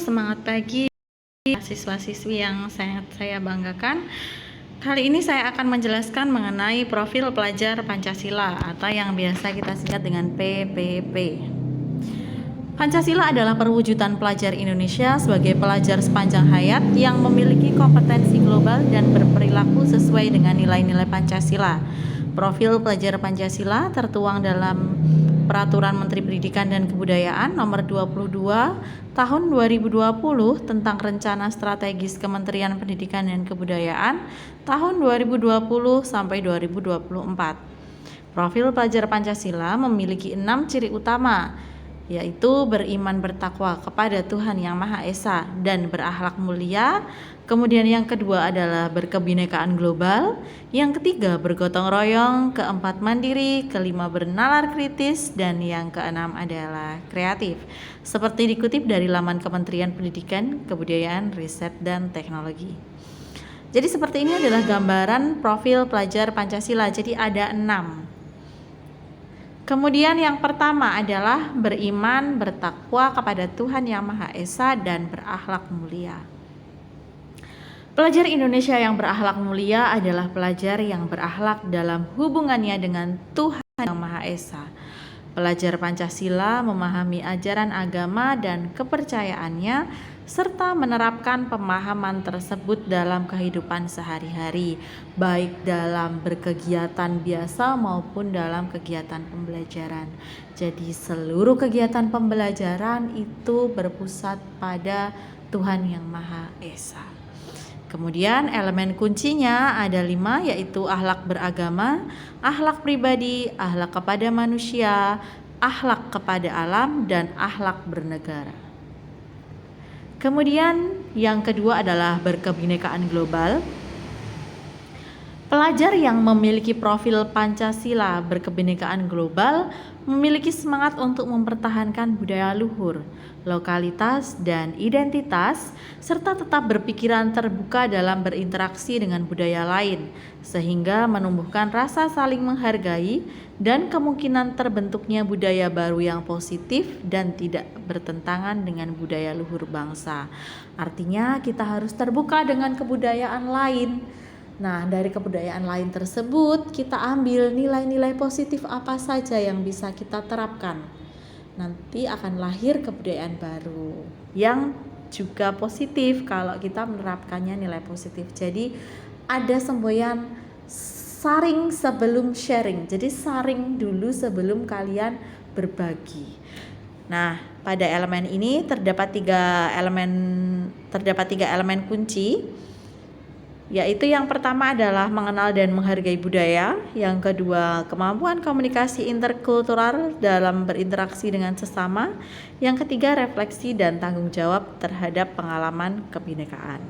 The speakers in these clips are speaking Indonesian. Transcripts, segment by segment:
semangat pagi siswa-siswi yang sangat saya banggakan. Kali ini saya akan menjelaskan mengenai profil pelajar Pancasila atau yang biasa kita singkat dengan PPP. Pancasila adalah perwujudan pelajar Indonesia sebagai pelajar sepanjang hayat yang memiliki kompetensi global dan berperilaku sesuai dengan nilai-nilai Pancasila. Profil pelajar Pancasila tertuang dalam Peraturan Menteri Pendidikan dan Kebudayaan Nomor 22 Tahun 2020 tentang Rencana Strategis Kementerian Pendidikan dan Kebudayaan tahun 2020 sampai 2024. Profil pelajar Pancasila memiliki 6 ciri utama, yaitu beriman bertakwa kepada Tuhan Yang Maha Esa dan berakhlak mulia. Kemudian yang kedua adalah berkebinekaan global, yang ketiga bergotong royong, keempat mandiri, kelima bernalar kritis, dan yang keenam adalah kreatif. Seperti dikutip dari laman Kementerian Pendidikan, Kebudayaan, Riset, dan Teknologi. Jadi seperti ini adalah gambaran profil pelajar Pancasila. Jadi ada 6. Kemudian yang pertama adalah beriman, bertakwa kepada Tuhan Yang Maha Esa dan berakhlak mulia. Pelajar Indonesia yang berakhlak mulia adalah pelajar yang berakhlak dalam hubungannya dengan Tuhan Yang Maha Esa. Pelajar Pancasila memahami ajaran agama dan kepercayaannya serta menerapkan pemahaman tersebut dalam kehidupan sehari-hari, baik dalam berkegiatan biasa maupun dalam kegiatan pembelajaran. Jadi seluruh kegiatan pembelajaran itu berpusat pada Tuhan Yang Maha Esa. Kemudian elemen kuncinya ada 5, yaitu akhlak beragama, akhlak pribadi, akhlak kepada manusia, akhlak kepada alam, dan akhlak bernegara. Kemudian yang kedua adalah berkebinekaan global. Pelajar yang memiliki profil Pancasila berkebinekaan global memiliki semangat untuk mempertahankan budaya luhur, lokalitas, dan identitas, serta tetap berpikiran terbuka dalam berinteraksi dengan budaya lain, sehingga menumbuhkan rasa saling menghargai dan kemungkinan terbentuknya budaya baru yang positif dan tidak bertentangan dengan budaya luhur bangsa. Artinya kita harus terbuka dengan kebudayaan lain. Nah, dari kebudayaan lain tersebut kita ambil nilai-nilai positif apa saja yang bisa kita terapkan. Nanti akan lahir kebudayaan baru yang juga positif kalau kita menerapkannya nilai positif. Jadi ada semboyan saring sebelum sharing. Jadi saring dulu sebelum kalian berbagi. Nah, pada elemen ini terdapat tiga elemen kunci, yaitu yang pertama adalah mengenal dan menghargai budaya, yang kedua kemampuan komunikasi interkultural dalam berinteraksi dengan sesama, yang ketiga refleksi dan tanggung jawab terhadap pengalaman kebinekaan.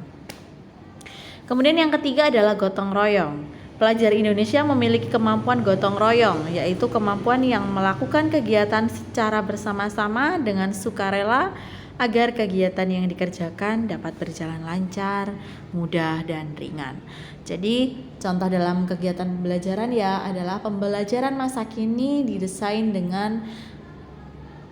Kemudian yang ketiga adalah gotong royong. Pelajar Indonesia memiliki kemampuan gotong royong, yaitu kemampuan yang melakukan kegiatan secara bersama-sama dengan sukarela agar kegiatan yang dikerjakan dapat berjalan lancar, mudah, dan ringan. Jadi contoh dalam kegiatan pembelajaran ya adalah pembelajaran masa kini didesain dengan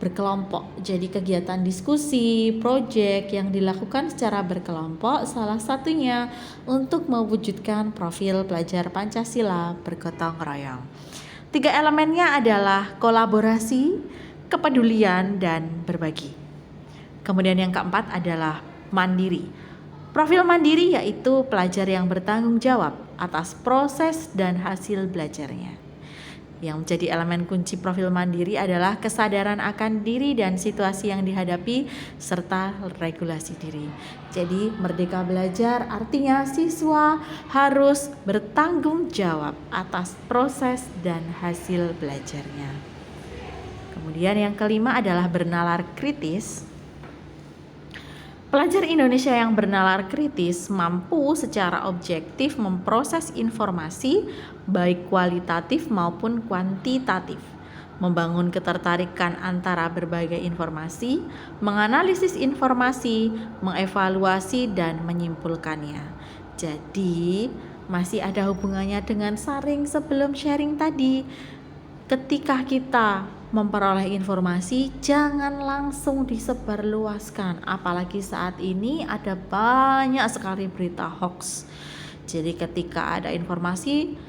berkelompok. Jadi kegiatan diskusi, proyek yang dilakukan secara berkelompok salah satunya untuk mewujudkan profil pelajar Pancasila bergotong royong. 3 elemennya adalah kolaborasi, kepedulian, dan berbagi. Kemudian yang keempat adalah mandiri. Profil mandiri yaitu pelajar yang bertanggung jawab atas proses dan hasil belajarnya. Yang menjadi elemen kunci profil mandiri adalah kesadaran akan diri dan situasi yang dihadapi serta regulasi diri. Jadi merdeka belajar artinya siswa harus bertanggung jawab atas proses dan hasil belajarnya. Kemudian yang kelima adalah bernalar kritis. Pelajar Indonesia yang bernalar kritis mampu secara objektif memproses informasi baik kualitatif maupun kuantitatif, membangun ketertarikan antara berbagai informasi, menganalisis informasi, mengevaluasi, dan menyimpulkannya. Jadi masih ada hubungannya dengan saring sebelum sharing tadi. ketika kita memperoleh informasi, jangan langsung disebarluaskan. Apalagi saat ini ada banyak sekali berita hoax. Jadi ketika ada informasi,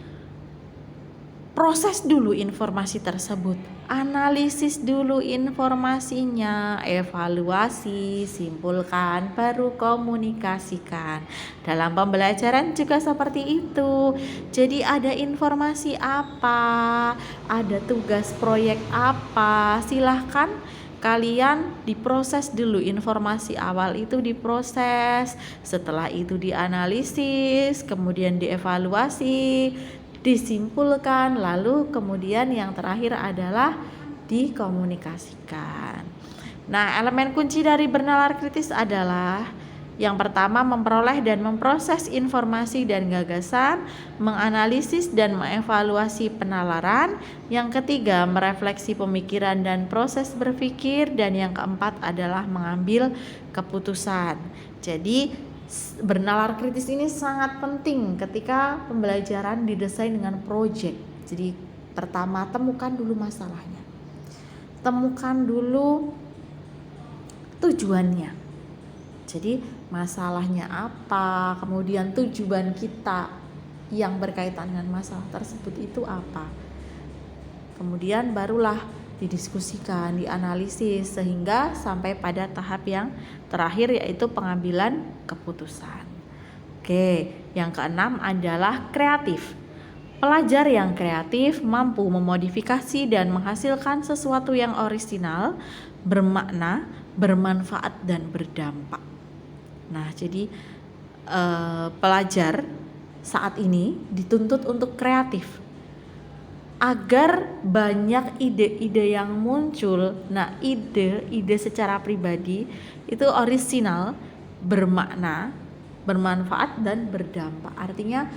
proses dulu informasi tersebut, analisis dulu informasinya, evaluasi, simpulkan, baru komunikasikan. Dalam pembelajaran juga seperti itu. Jadi ada informasi apa, ada tugas proyek apa, silahkan kalian diproses dulu. Informasi awal itu diproses, setelah itu dianalisis, kemudian dievaluasi, disimpulkan, lalu kemudian yang terakhir adalah dikomunikasikan. Nah, elemen kunci dari bernalar kritis adalah yang pertama, memperoleh dan memproses informasi dan gagasan, menganalisis dan mengevaluasi penalaran. Yang ketiga, merefleksi pemikiran dan proses berpikir, dan yang keempat adalah mengambil keputusan. Jadi bernalar kritis ini sangat penting ketika pembelajaran didesain dengan proyek. Jadi pertama, temukan dulu masalahnya, temukan dulu tujuannya. Jadi masalahnya apa, kemudian tujuan kita yang berkaitan dengan masalah tersebut itu apa. Kemudian barulah didiskusikan, dianalisis, sehingga sampai pada tahap yang terakhir, yaitu pengambilan keputusan. Oke, yang keenam adalah kreatif. Pelajar yang kreatif mampu memodifikasi dan menghasilkan sesuatu yang orisinal, bermakna, bermanfaat, dan berdampak. Nah, jadi pelajar saat ini dituntut untuk kreatif agar banyak ide-ide yang muncul. Nah, ide secara pribadi itu orisinal, bermakna, bermanfaat, dan berdampak. Artinya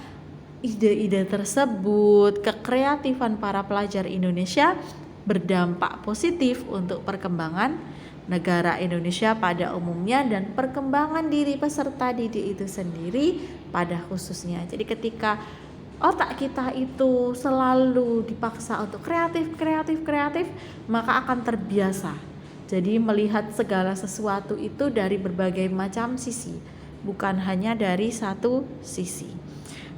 ide-ide tersebut, kekreatifan para pelajar Indonesia berdampak positif untuk perkembangan negara Indonesia pada umumnya dan perkembangan diri peserta didik itu sendiri pada khususnya. Jadi ketika otak kita itu selalu dipaksa untuk kreatif, maka akan terbiasa. Jadi melihat segala sesuatu itu dari berbagai macam sisi, bukan hanya dari satu sisi.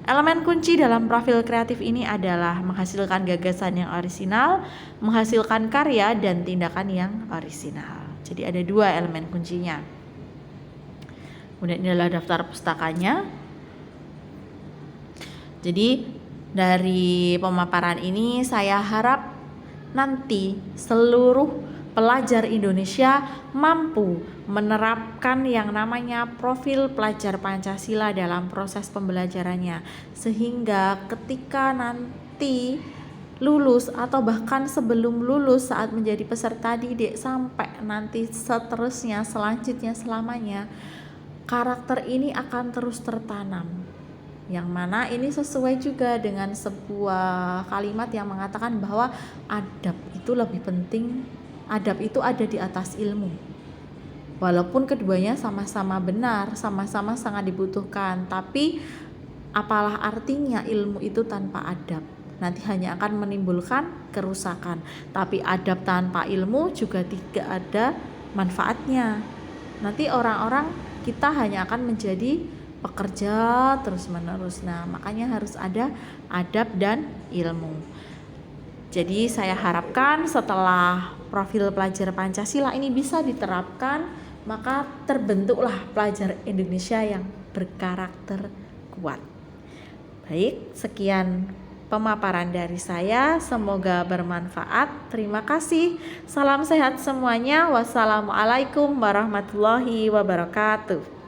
Elemen kunci dalam profil kreatif ini adalah menghasilkan gagasan yang orisinal, menghasilkan karya dan tindakan yang orisinal. Jadi ada dua elemen kuncinya. Kemudian ini adalah daftar pustakanya. Jadi dari pemaparan ini saya harap nanti seluruh pelajar Indonesia mampu menerapkan yang namanya profil pelajar Pancasila dalam proses pembelajarannya, sehingga ketika nanti lulus atau bahkan sebelum lulus saat menjadi peserta didik sampai nanti seterusnya, selanjutnya, selamanya, karakter ini akan terus tertanam. Yang mana ini sesuai juga dengan sebuah kalimat yang mengatakan bahwa adab itu lebih penting, adab itu ada di atas ilmu. Walaupun keduanya sama-sama benar, sama-sama sangat dibutuhkan, tapi apalah artinya ilmu itu tanpa adab? Nanti hanya akan menimbulkan kerusakan. Tapi adab tanpa ilmu juga tidak ada manfaatnya. Nanti orang-orang kita hanya akan menjadi pekerja terus-menerus. Nah, makanya harus ada adab dan ilmu. Jadi saya harapkan setelah profil pelajar Pancasila ini bisa diterapkan, maka terbentuklah pelajar Indonesia yang berkarakter kuat. Baik, sekian pemaparan dari saya, semoga bermanfaat. Terima kasih. Salam sehat semuanya. Wassalamualaikum warahmatullahi wabarakatuh.